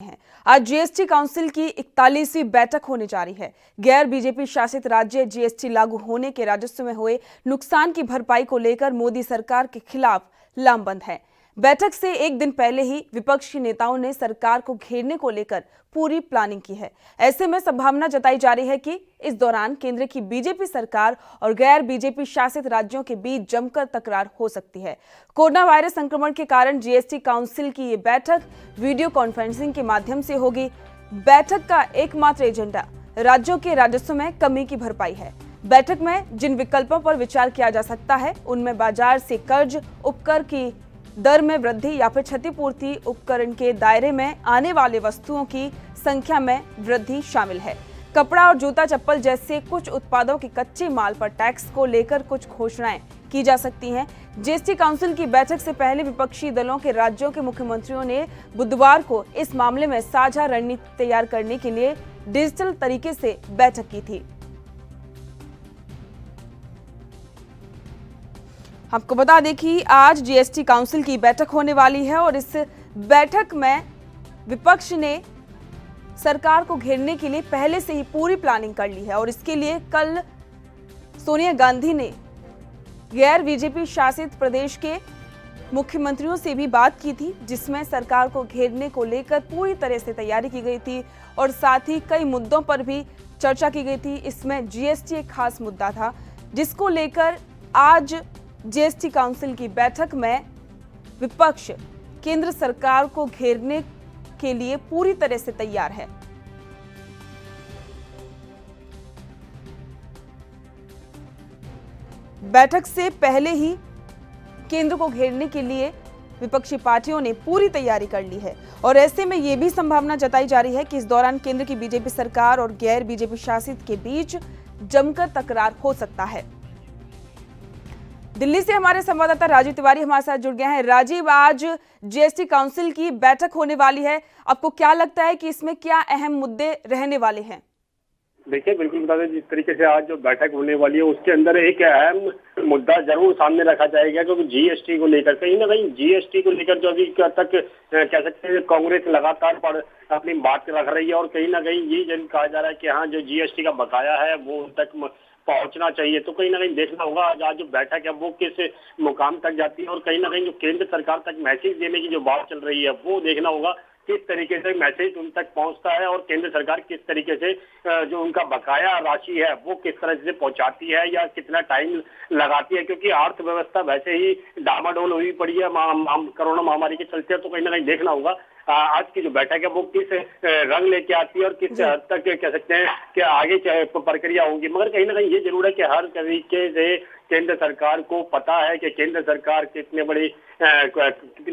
हैं। आज GST council की 41वीं बैठक होने जा रही है। गैर बीजेपी शासित राज्य जीएसटी लागू होने के राजस्व में हुए नुकसान की भरपाई को लेकर मोदी सरकार के खिलाफ लामबंद है। बैठक से एक दिन पहले ही विपक्षी नेताओं ने सरकार को घेरने को लेकर पूरी प्लानिंग की है। ऐसे में संभावना जताई जा रही है कि इस दौरान केंद्र की बीजेपी सरकार और गैर बीजेपी शासित राज्यों के बीच जमकर तकरार हो सकती है। कोरोना वायरस संक्रमण के कारण जीएसटी काउंसिल की ये बैठक वीडियो कॉन्फ्रेंसिंग के माध्यम से होगी। बैठक का एकमात्र एजेंडा राज्यों के राजस्व में कमी की भरपाई है। बैठक में जिन विकल्पों पर विचार किया जा सकता है उनमें बाजार से कर्ज, उपकर की दर में वृद्धि या फिर क्षतिपूर्ति, उपकरण के दायरे में आने वाले वस्तुओं की संख्या में वृद्धि शामिल है। कपड़ा और जूता चप्पल जैसे कुछ उत्पादों के कच्चे माल पर टैक्स को लेकर कुछ घोषणाएं की जा सकती हैं। जीएसटी काउंसिल की बैठक से पहले विपक्षी दलों के राज्यों के मुख्यमंत्रियों ने बुधवार को इस मामले में साझा रणनीति तैयार करने के लिए डिजिटल तरीके से बैठक की थी। आपको बता दें कि आज जीएसटी काउंसिल की बैठक होने वाली है और इस बैठक में विपक्ष ने सरकार को घेरने के लिए पहले से ही पूरी प्लानिंग कर ली है और इसके लिए कल सोनिया गांधी ने गैर बीजेपी शासित प्रदेश के मुख्यमंत्रियों से भी बात की थी, जिसमें सरकार को घेरने को लेकर पूरी तरह से तैयारी की गई थी और साथ ही कई मुद्दों पर भी चर्चा की गई थी। इसमें जीएसटी एक खास मुद्दा था, जिसको लेकर आज जीएसटी काउंसिल की बैठक में विपक्ष केंद्र सरकार को घेरने के लिए पूरी तरह से तैयार है। बैठक से पहले ही केंद्र को घेरने के लिए विपक्षी पार्टियों ने पूरी तैयारी कर ली है और ऐसे में यह भी संभावना जताई जा रही है कि इस दौरान केंद्र की बीजेपी सरकार और गैर बीजेपी शासित के बीच जमकर तकरार हो सकता है। दिल्ली से हमारे संवाददाता राजीव तिवारी हमारे साथ जुड़ गए हैं। राजीव, आज जीएसटी काउंसिल की बैठक होने वाली है, आपको क्या लगता है कि इसमें क्या अहम मुद्दे रहने वाले हैं? देखिए, बिल्कुल बता दें, जिस तरीके से आज जो बैठक होने वाली है उसके अंदर एक अहम मुद्दा जरूर सामने रखा जाएगा, क्योंकि जीएसटी को लेकर कहीं ना कहीं जीएसटी को लेकर जो अभी तक कह सकते हैं कांग्रेस लगातार अपनी बात रख रही है और कहीं ना कहीं ये जरूर कहा जा रहा है कि हाँ, जो जीएसटी का बकाया है वो उन तक पहुंचना चाहिए। तो कहीं ना कहीं देखना होगा आज जो बैठक है वो किस मुकाम तक जाती है और कहीं ना कहीं जो केंद्र सरकार तक मैसेज देने की जो बात चल रही है वो देखना होगा किस तरीके से मैसेज उन तक पहुंचता है और केंद्र सरकार किस तरीके से जो उनका बकाया राशि है वो किस तरह से पहुंचाती है या कितना टाइम लगाती है, क्योंकि अर्थव्यवस्था वैसे ही डामाडोल हुई पड़ी है कोरोना महामारी के चलते। तो कहीं ना कहीं देखना होगा आज की जो बैठक है वो किस रंग लेके आती है और किस हद तक कह सकते हैं कि आगे प्रक्रिया होगी। मगर कहीं ना कहीं ये जरूर है कि हर तरीके से केंद्र सरकार को पता है कि केंद्र सरकार कितनी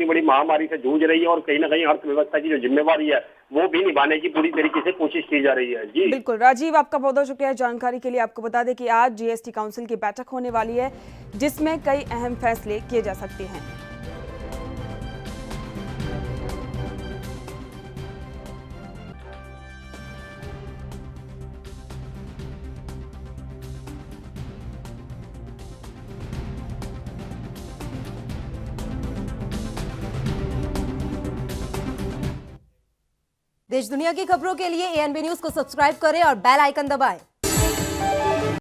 बड़ी महामारी से जूझ रही है और कहीं ना कहीं अर्थव्यवस्था की जो जिम्मेवारी है वो भी निभाने की पूरी तरीके से कोशिश की जा रही है। जी बिल्कुल राजीव, आपका बहुत बहुत शुक्रिया जानकारी के लिए। आपको बता दें कि आज जीएसटी काउंसिल की बैठक होने वाली है, जिसमें कई अहम फैसले किए जा सकते हैं। देश दुनिया की खबरों के लिए एएनबी न्यूज को सब्सक्राइब करें और बेल आइकन दबाएं।